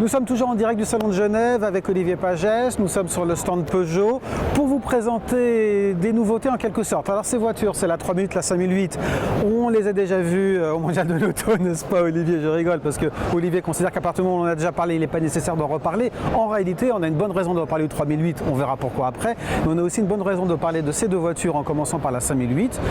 Nous sommes toujours en direct du Salon de Genève avec Olivier Pagès. Nous sommes sur le stand Peugeot pour vous présenter des nouveautés en quelque sorte. Alors ces voitures, c'est la 3008, la 5008. On les a déjà vues au Mondial de l'Auto, n'est-ce pas Olivier? Je rigole parce que Olivier considère qu'à partir du moment où on en a déjà parlé, il n'est pas nécessaire d'en reparler. En réalité, on a une bonne raison de reparler du 3008, on verra pourquoi après. Mais on a aussi une bonne raison de parler de ces deux voitures en commençant par la 5008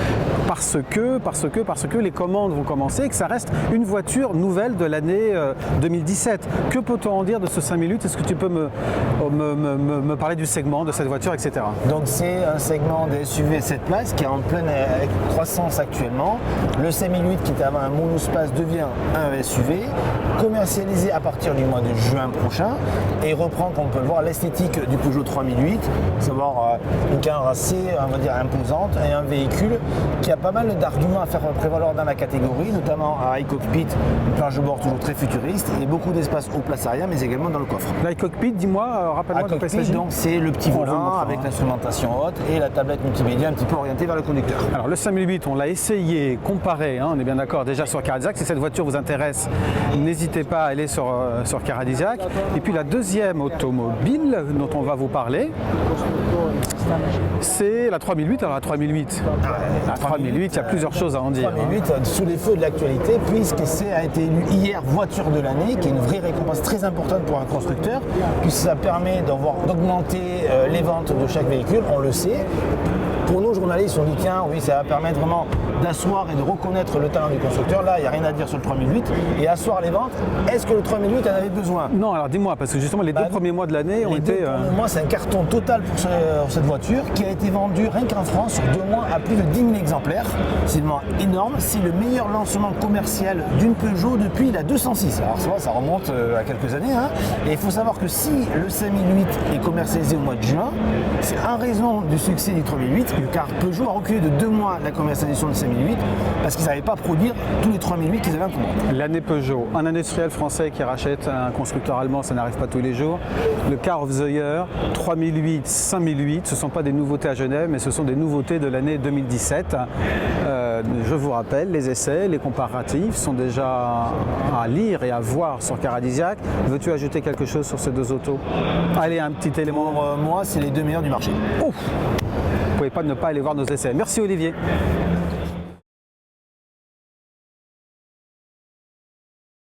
parce que les commandes vont commencer et que ça reste une voiture nouvelle de l'année 2017. Que peut-on en dire de ce 5008? Est-ce que tu peux me parler du segment de cette voiture, etc. Donc c'est un segment des SUV 7 places qui est en pleine croissance actuellement. Le 5008 qui était avant un monospace devient un SUV commercialisé à partir du mois de juin prochain et reprend, comme on peut le voir, l'esthétique du Peugeot 3008, à savoir une carrosserie assez, on va dire, imposante et un véhicule qui a pas mal d'arguments à faire prévaloir dans la catégorie, notamment un iCockpit, une planche de bord toujours très futuriste et beaucoup d'espace au place arrière mais également dans le coffre. L'iCockpit, dis-moi, rappelle-moi de quoi il s'agit. Donc c'est le petit volant avec l'instrumentation haute et la tablette multimédia un petit peu orientée vers le conducteur. Alors le 5008, on l'a essayé, comparé, on est bien d'accord, déjà sur Caradisiac. Si cette voiture vous intéresse, n'hésitez pas à aller sur Caradisiac. Et puis la deuxième automobile dont on va vous parler, c'est la 3008. Alors la 3008, il y a plusieurs choses à en dire. 3008 sous les feux de l'actualité puisque ça a été élu hier voiture de l'année, qui est une vraie récompense très importante pour un constructeur, puisque ça permet d'augmenter les ventes de chaque véhicule, on le sait. Pour nos journalistes, on dit tiens, oui, ça va permettre vraiment d'asseoir et de reconnaître le talent du constructeur. Là, il n'y a rien à dire sur le 3008. Et asseoir les ventes, est-ce que le 3008 en avait besoin? Non, alors dis-moi, parce que justement, les deux premiers mois de l'année ont été... Moi, c'est un carton total pour cette voiture qui a été vendue rien qu'en France sur 2 mois à plus de 10 000 exemplaires. C'est vraiment énorme. C'est le meilleur lancement commercial d'une Peugeot depuis la 206. Alors ça remonte à quelques années. Et il faut savoir que si le 5008 est commercialisé au mois de juin, c'est en raison du succès du 3008, car Peugeot a reculé de 2 mois la commercialisation du 5008 parce qu'ils n'avaient pas produire tous les 3008 qu'ils avaient en commande. L'année Peugeot, un industriel français qui rachète un constructeur allemand, ça n'arrive pas tous les jours. Le Car of the Year, 3008, 5008, ce ne sont pas des nouveautés à Genève, mais ce sont des nouveautés de l'année 2017. Je vous rappelle, les essais, les comparatifs sont déjà à lire et à voir sur Caradisiac. Veux-tu ajouter quelque chose sur ces deux autos? Allez, un petit élément. Pour moi, c'est les 2 meilleurs du marché. Ouf. Vous ne pouvez pas ne pas aller voir nos essais. Merci Olivier.